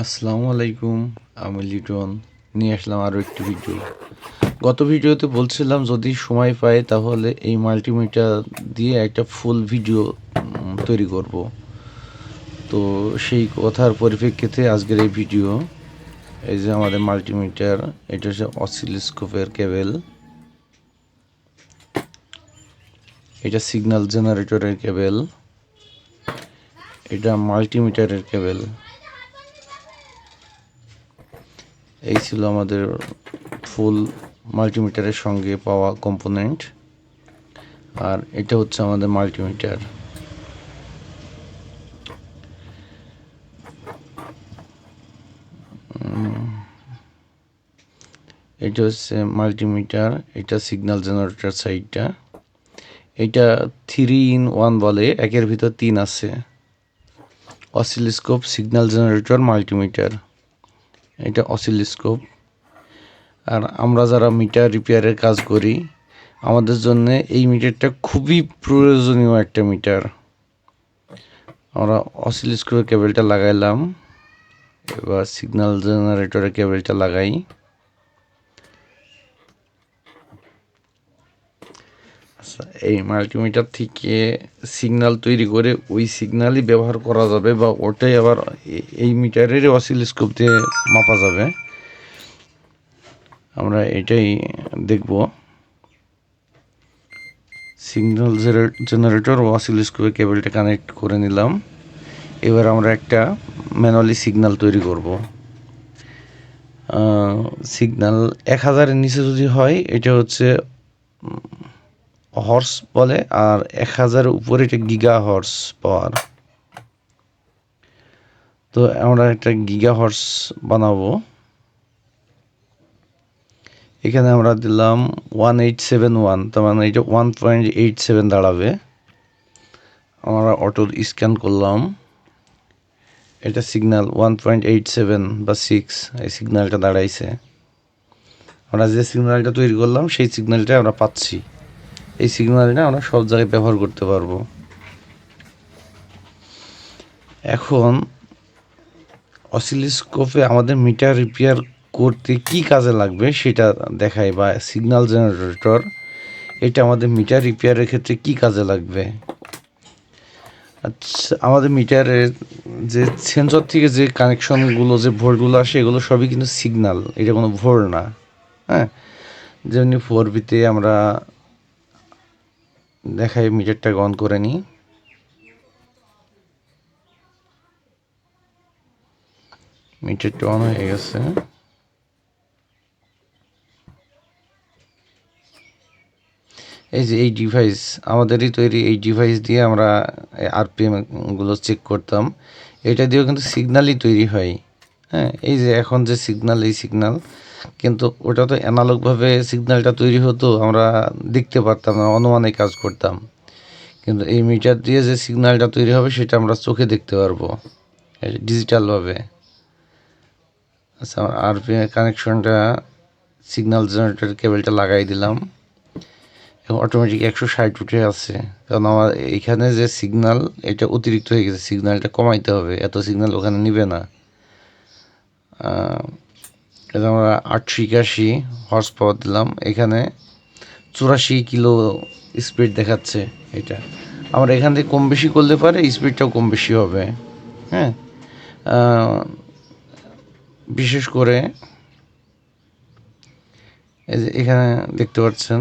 আসসালামু আলাইকুম। আমি লিটন নিয়ে আসলাম আরও একটি ভিডিও। গত ভিডিওতে বলছিলাম যদি সময় পাই তাহলে এই মাল্টিমিটার দিয়ে একটা ফুল ভিডিও তৈরি করব। তো সেই কথার পরিপ্রেক্ষিতে আজকের এই ভিডিও। এই যে আমাদের মাল্টিমিটার, এটা হচ্ছে অসিলোস্কোপের কেবল, এটা সিগন্যাল জেনারেটরের কেবল, এটা মাল্টিমিটারের কেবল। এই ছিল আমাদের ফুল মাল্টিমিটারের সঙ্গে পাওয়া কম্পোনেন্ট। আর এটা হচ্ছে আমাদের মাল্টিমিটার। এটা হচ্ছে মাল্টিমিটার, এটা সিগন্যাল জেনারেটর সাইডটা। এটা 3 in 1 বলে, একের ভিতর 3 আছে। Oscilloscope, signal generator, multimeter. এটা অসিলোস্কোপ। আর আমরা যারা মিটার রিপেয়ারের কাজ করি, আমাদের জন্য এই মিটারটা খুবই প্রয়োজনীয় একটা মিটার। আমরা অসিলোস্কোপের কেবলটা লাগাইলাম, এবার সিগন্যাল জেনারেটরের কেবলটা লাগাই। এই মাল্টিমিটার থেকে সিগন্যাল তৈরি করে ওই সিগন্যালই ব্যবহার করা যাবে, বা ওটাই আবার এই মিটারের অসিলোস্কোপ দিয়ে মাপা যাবে। আমরা এটাই দেখব। সিগন্যাল জেনারেটর ও অসিলোস্কোপের কেবলটা কানেক্ট করে নিলাম। এবার আমরা একটা ম্যানুয়ালি সিগন্যাল তৈরি করব। সিগন্যাল 1000-এর নিচে যদি হয় এটা হচ্ছে হর্স বলে, আর 1000-এর উপরে এটা গিগা হর্স পাওয়ার। তো আমরা একটা গিগা হর্স বানাবো। এখানে আমরা দিলাম 1871, তার মানে এটা 1.87 দাঁড়াবে। আমরা অটো স্ক্যান করলাম, এটা সিগন্যাল 1.87 বা 6, এই সিগন্যালটা দাঁড়াইছে। আমরা যে সিগন্যালটা তৈরি করলাম সেই সিগন্যালটা আমরা পাচ্ছি। এই সিগন্যালটা আমরা সব জায়গায় ব্যবহার করতে পারবো। এখন অসিলোস্কোপে আমাদের মিটার রিপেয়ার করতে কি কাজে লাগবে সেটা দেখায়, বা সিগন্যাল জেনারেটর এটা আমাদের মিটার রিপেয়ারের ক্ষেত্রে কি কাজে লাগবে। আচ্ছা, আমাদের মিটারের যে সেন্সর থেকে যে কানেকশনগুলো, যে ভোল্টগুলো আসে, এগুলো সবই কিন্তু সিগন্যাল, এটা কোনো ভোল্ট না। হ্যাঁ, যেমনি 4বিতে আমরা দেখাই, মিটারটা অন করে নিই। মিটারটা অন হয়ে গেছে। এই যে এই ডিভাইস আমাদেরই তৈরি, এই ডিভাইস দিয়ে আমরা আরপিএম গুলো চেক করতাম। এটা দিয়েও কিন্তু সিগন্যালই তৈরি হয়। হ্যাঁ, এই যে এখন যে সিগন্যাল, এই সিগন্যাল কিন্তু ওটা তো অ্যানালগভাবে সিগন্যালটা তৈরি হতো, আমরা দেখতে পারতাম না, অনুমানে কাজ করতাম। কিন্তু এই মিটার দিয়ে যে সিগন্যালটা তৈরি হবে সেটা আমরা চোখে দেখতে পারবো ডিজিটালভাবে। আচ্ছা, আরপিএম কানেকশনটা, সিগন্যাল জেনারেটর কেবলটা লাগাই দিলাম এবং অটোমেটিক 160 উঠে আছে, কারণ আমার এখানে যে সিগন্যাল এটা অতিরিক্ত হয়ে গেছে, সিগন্যালটা কমাইতে হবে, এত সিগন্যাল ওখানে নিবে না। এটা আমরা 881 হর্স পাওয়ার দিলাম, এখানে 84 কিলো স্পিড দেখাচ্ছে। এটা আমরা এখান থেকে কম বেশি করলে পারে স্পিডটাও কম বেশি হবে। হ্যাঁ, বিশেষ করে এই যে এখানে দেখতে পাচ্ছেন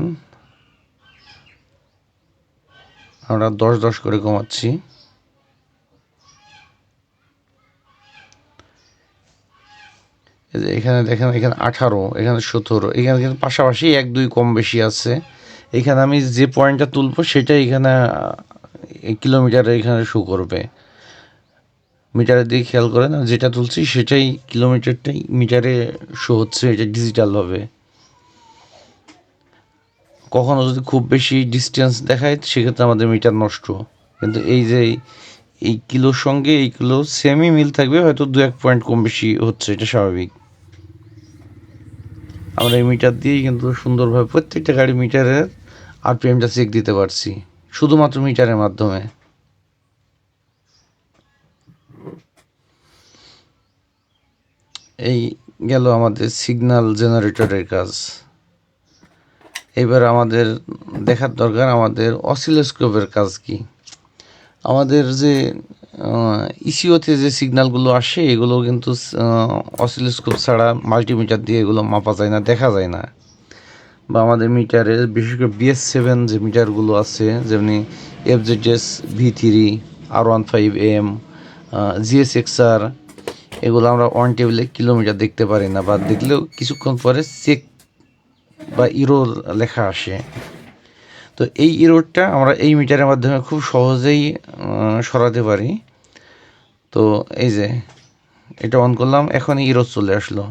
আমরা 10-10 করে কমাচ্ছি। এখানে দেখেন, এখানে 18, এখানে 17, এখানে কিন্তু পাশাপাশি 1-2 কম বেশি আছে। এখানে আমি যে পয়েন্টটা তুলবো সেটা এখানে কিলোমিটারে এখানে শো করবে। মিটারের দিকে খেয়াল করেন, যেটা তুলছি সেটাই কিলোমিটারটাই মিটারে শো হচ্ছে, এটা ডিজিটাল হবে। কখনো যদি খুব বেশি ডিস্টেন্স দেখায় সেক্ষেত্রে আমাদের মিটার নষ্ট। কিন্তু এই যে এই কিলোর সঙ্গে এই কিলো সেমই মিল থাকবে, হয়তো 2-1 পয়েন্ট কম বেশি হচ্ছে, এটা স্বাভাবিক। আমরা এই মিটার দিয়েই কিন্তু সুন্দরভাবে প্রত্যেকটা গাড়ি মিটারের আরপিএমটা চেক দিতে পারছি শুধুমাত্র মিটারের মাধ্যমে। এই গেল আমাদের সিগন্যাল জেনারেটরের কাজ। এবার আমাদের দেখার দরকার আমাদের অসিলোস্কোপের কাজ কি। আমাদের যে ইসিওতে যে সিগন্যালগুলো আসে এগুলো কিন্তু অসিলোস্কোপ ছাড়া মাল্টিমিটার দিয়ে এগুলো মাপা যায় না, দেখা যায় না। বা আমাদের মিটারে বিশেষ করে BS7 যে মিটারগুলো আছে, যেমনি FZS V3 R15M GSXR, এগুলো আমরা অন টেবিলে কিলোমিটার দেখতে পারি না, বা দেখলেও কিছুক্ষণ পরে চেক বা ইরোর লেখা আসে। তো এই ইরোরটা আমরা এই মিটারের মাধ্যমে খুব সহজেই সরাতে পারি। তো এই যে এটা অন করলাম, এখন ইরোর চলে আসলো।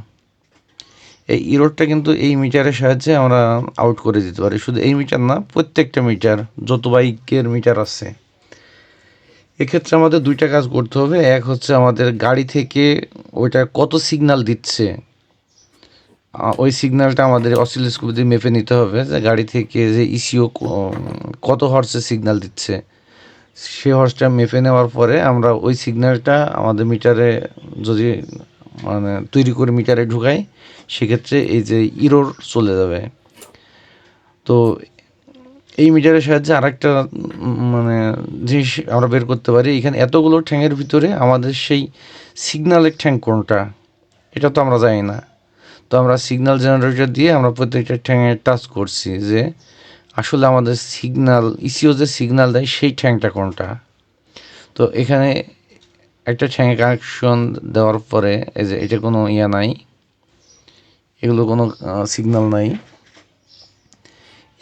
এই ইরোরটা কিন্তু এই মিটারের সাহায্যে আমরা আউট করে দিতে পারি। শুধু এই মিটার না, প্রত্যেকটা মিটার, যত বাইকের মিটার আছে। এক্ষেত্রে আমাদের দুইটা কাজ করতে হবে। এক হচ্ছে আমাদের গাড়ি থেকে ওইটা কত সিগন্যাল দিচ্ছে, ওই সিগন্যালটা আমাদের অসিলোস্কোপ দিয়ে মেপে নিতে হবে, যে গাড়ি থেকে যে ইসিও কত হর্সের সিগন্যাল দিচ্ছে। সেই হর্সটা মেপে নেওয়ার পরে আমরা ওই সিগন্যালটা আমাদের মিটারে যদি মানে তৈরি করে মিটারে ঢুকাই, সেক্ষেত্রে এই যে ইরোর চলে যাবে। তো এই মিটারের সাহায্যে আরেকটা মানে জিনিস আমরা বের করতে পারি, এখানে এতগুলো ঠ্যাঙের ভিতরে আমাদের সেই সিগন্যালের ঠ্যাং কোনটা, এটা তো আমরা জানি না। তো আমরা সিগন্যাল জেনারেটর দিয়ে আমরা প্রত্যেকটা ঠ্যাঙে টাচ করছি যে আসলে আমাদের সিগন্যাল ইসিও যে সিগন্যাল দেয় সেই ঠ্যাংটা কোনটা। তো এখানে একটা ঠ্যাঙে কানেকশন দেওয়ার পরে এই যে এটা কোনো নাই, এগুলো কোনো সিগন্যাল নাই।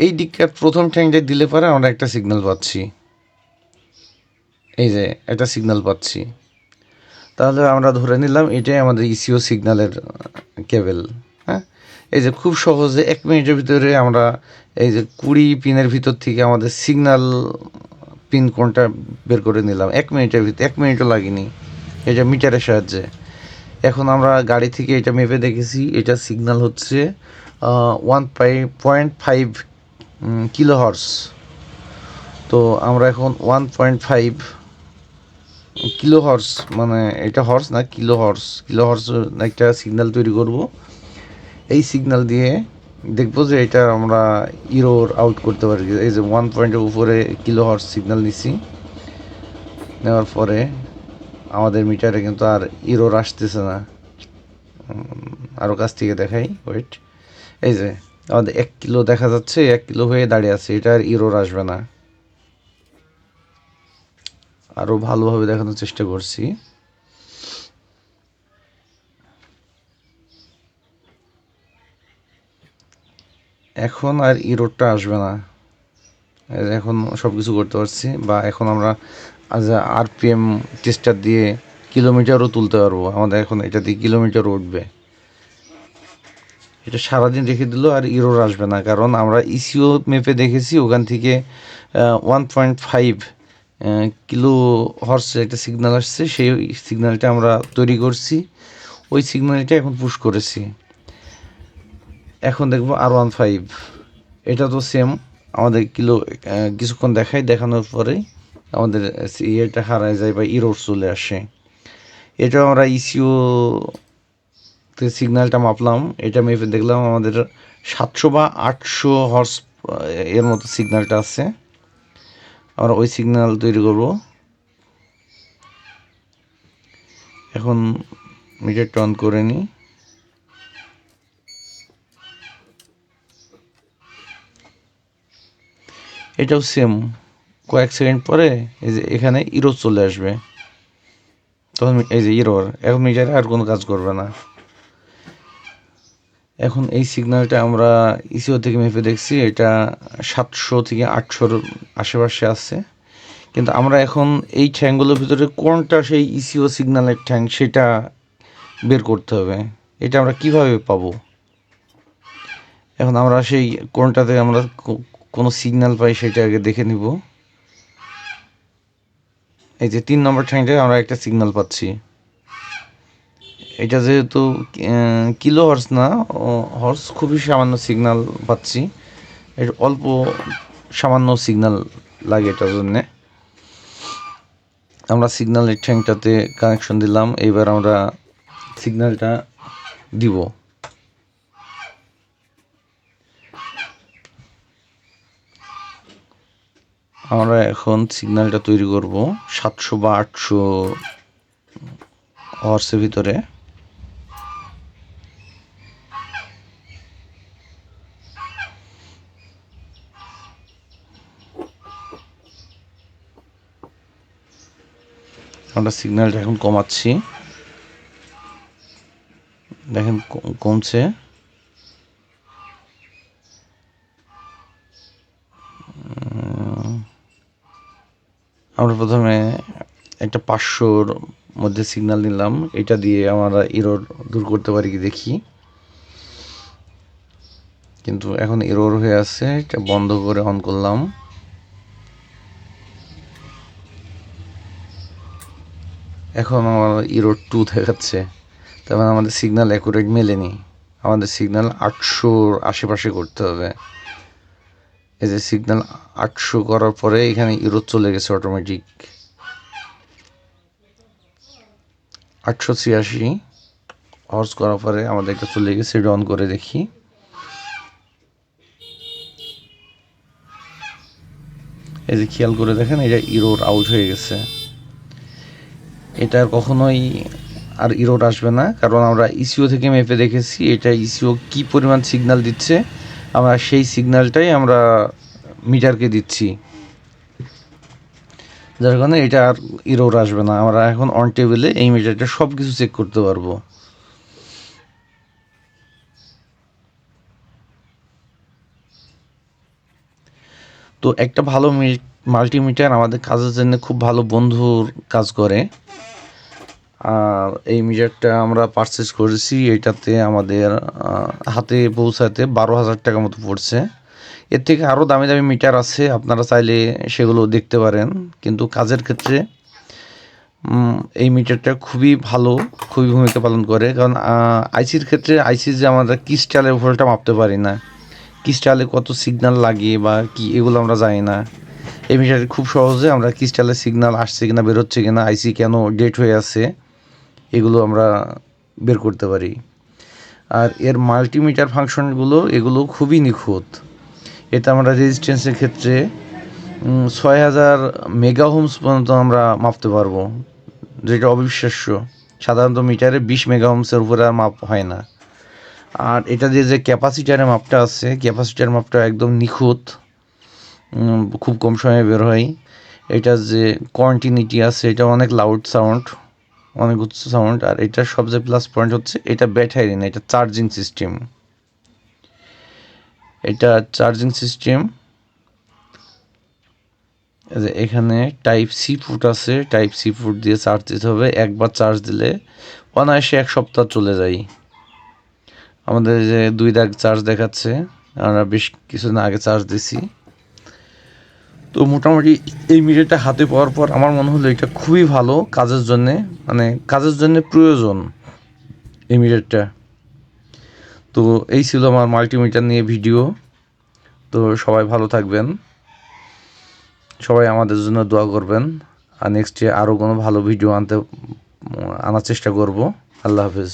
এই দিককার প্রথম ঠ্যাংটা দিলে পরে আমরা একটা সিগন্যাল পাচ্ছি, এই যে একটা সিগন্যাল পাচ্ছি। তাহলে আমরা ধরে নিলাম এটাই আমাদের ইসিও সিগন্যালের কেবল। হ্যাঁ, এই যে খুব সহজে 1 মিনিটের ভিতরে আমরা এই যে 20 পিনের ভিতর থেকে আমাদের সিগন্যাল পিন কোনটা বের করে নিলাম 1 মিনিটের ভিতরে, 1 মিনিটও লাগেনি, এটা মিটারের সাহায্যে। এখন আমরা গাড়ি থেকে এটা মেপে দেখেছি, এটা সিগন্যাল হচ্ছে 1.5 কিলো হর্স। তো আমরা এখন 1.5 কিলো হর্স, মানে এটা হর্স না, কিলো হর্স একটা সিগন্যাল তৈরি করব। এই সিগন্যাল দিয়ে দেখবো যে এটা আমরা ইরোর আউট করতে পারি। এই যে 1 পয়েন্টের উপরে কিলো হর্স সিগন্যাল নিছি, নেওয়ার পরে আমাদের মিটারে কিন্তু আর ইরোর আসতেছে না। আরও কাছ থেকে দেখাই, ওয়েট, এই যে আমাদের 1 কিলো দেখা যাচ্ছে, 1 কিলো হয়ে দাঁড়িয়ে আছে, এটা আর ইরোর আসবে না। আরও ভালোভাবে দেখানোর চেষ্টা করছি। এখন আর ইরোরটা আসবে না, এখন সব কিছু করতে পারছি। বা এখন আমরা RPM টেস্টার দিয়ে কিলোমিটারও তুলতে পারবো। আমাদের এখন এটা দিয়ে কিলোমিটার উঠবে। এটা সারাদিন রেখে দিলেও আর ইরোর আসবে না, কারণ আমরা ইসিও মেপে দেখেছি, ওখান থেকে 1.5 কিলো হর্সের একটা সিগন্যাল আসছে। সেই সিগন্যালটা আমরা তৈরি করছি, ওই সিগন্যালটা এখন পুশ করেছি। এখন দেখবো R15, এটা তো সেম আমাদের কিছুক্ষণ দেখানোর পরেই আমাদের ইয়েটা হারায় যায় বা ইরোর চলে আসে। এটাও আমরা ইসিও তে সিগন্যালটা মাপলাম, এটা মেপে দেখলাম আমাদের 700 বা 800 হর্স এর মতো সিগন্যালটা আছে। আমরা ওই সিগন্যাল তৈরি করব। এখন মিটারটা অন করে নিই। এটাও সেম, কয়েক সেকেন্ড পরে এই যে এখানে ইরো চলে আসবে, তখন এই যে ইরোর, এখন মিটারে আর কোনো কাজ করবে না। এখন এই সিগন্যালটা আমরা ইসিও থেকে মেপে দেখছি, এটা 700 থেকে 800-র আশেপাশে আছে। কিন্তু আমরা এখন এই ঠ্যাংগুলোর ভিতরে কোনটা সেই ইসিও সিগন্যালের ঠ্যাং সেটা বের করতে হবে। এটা আমরা কিভাবে পাবো? এখন আমরা সেই কোনটাতে আমরা কোনো সিগন্যাল পাই সেটা আগে দেখে নিব। এই যে 3 নম্বর ঠ্যাংটায় আমরা একটা সিগন্যাল পাচ্ছি। এটা যেহেতু কিলো হর্স না, হর্স খুবই সামান্য সিগন্যাল পাচ্ছি, এর অল্প সামান্য সিগন্যাল লাগে এটার জন্যে। আমরা সিগন্যালের ঠ্যাংটাতে কানেকশন দিলাম। এইবার আমরা সিগন্যালটা দিব। আমরা এখন সিগন্যালটা তৈরি করব 700 বা 800 হর্সের ভিতরে। আমরা সিগন্যালটা এখন কমাচ্ছি, দেখেন কমছে। আমরা প্রথমে একটা 500-র মধ্যে সিগন্যাল নিলাম, এটা দিয়ে আমরা এরর দূর করতে পারি কি দেখি। কিন্তু এখন এরর হয়ে আছে, এটা বন্ধ করে অন করলাম। এখন আমার এরর 2 দেখাচ্ছে, তার মানে আমাদের সিগন্যাল অ্যাকুরেট মেলেনি। আমাদের সিগন্যাল 800-র আশেপাশে করতে হবে। এই যে সিগন্যাল 800 করার পরে এখানে এরর চলে গেছে অটোমেটিক। 883 হর্স করার পরে আমাদের এটা চলে গেছে। এটা অন করে দেখি। এই যে খেয়াল করে দেখেন, এটা এরর আউট হয়ে গেছে। এটা কখনোই আর এরর আসবে না, কারণ আমরা ইসিও থেকে মেপে দেখেছি এটা ইসিও কি পরিমাণ সিগন্যাল দিচ্ছে, আমরা সেই সিগন্যালটাই আমরা মিটারকে দিচ্ছি, যার কারণে এটা আর এরর আসবে না। আমরা এখন অন টেবিলে এই মিটারটা সব কিছু চেক করতে পারবো। তো একটা ভালো মাল্টিমিটার আমাদের কাজের জন্য খুব ভালো বন্ধুর কাজ করে। আর এই মিটারটা আমরা পারচেস করেছি, এটাতে আমাদের হাতে পৌঁছাতে 12,000 টাকা মতো পড়ছে। এর থেকে আরও দামি দামি মিটার আছে, আপনারা চাইলে সেগুলো দেখতে পারেন। কিন্তু কাজের ক্ষেত্রে এই মিটারটা খুবই ভালো, খুবই ভূমিকা পালন করে। কারণ আইসির ক্ষেত্রে আইসি যে আমরা ক্রিস্টালের ভোল্টটা মাপতে পারি না, ক্রিস্টালে কত সিগন্যাল লাগে বা কি এগুলো আমরা জানি না। এই মিটারে খুব সহজে আমরা ক্রিস্টালের সিগন্যাল আসছে কিনা, বেরোচ্ছে কিনা, আইসি কেন ডেট হয়ে আছে, এগুলো আমরা বের করতে পারি। আর এর মাল্টিমিটার ফাংশনগুলো এগুলো খুবই নিখুঁত। এতে আমরা রেজিস্ট্যান্সের ক্ষেত্রে 6000 মেগাওহমস পর্যন্ত আমরা মাপতে পারবো, যেটা অবিশ্বাস্য। সাধারণত মিটারে 20 মেগাওহমসের উপরে আর মাপ হয় না। আর এটা দিয়ে যে ক্যাপাসিটারের মাপটা আছে, ক্যাপাসিটার মাপটা একদম নিখুঁত, খুব কম সময়ে বের হয়। এটার যে কন্টিনিউটি আছে এটা অনেক লাউড সাউন্ড, অনেক উচ্চ সাউন্ড। আর এটার সবচেয়ে প্লাস পয়েন্ট হচ্ছে এটা ব্যাটারি না, এটা চার্জিং সিস্টেম। এটা চার্জিং সিস্টেম। এখানে টাইপ সি ফুট আছে, টাইপ সি ফুট দিয়ে চার্জ দিতে হবে। একবার চার্জ দিলে অনায়াসে 1 সপ্তাহ চলে যায়। আমাদের যে 2 দাগ চার্জ দেখাচ্ছে, আমরা বেশ কিছুদিন আগে চার্জ দিছি। তো মোটামুটি এই মিটারটা হাতে পাওয়ার পর আমার মনে হলো এটা খুবই ভালো কাজের জন্যে, মানে কাজের জন্যে প্রয়োজন এই মিটারটা। তো এই ছিল আমার মাল্টিমিটার নিয়ে ভিডিও। তো সবাই ভালো থাকবেন, সবাই আমাদের জন্য দোয়া করবেন। আর নেক্সটে আরও কোনো ভালো ভিডিও আনার চেষ্টা করব। আল্লাহ হাফেজ।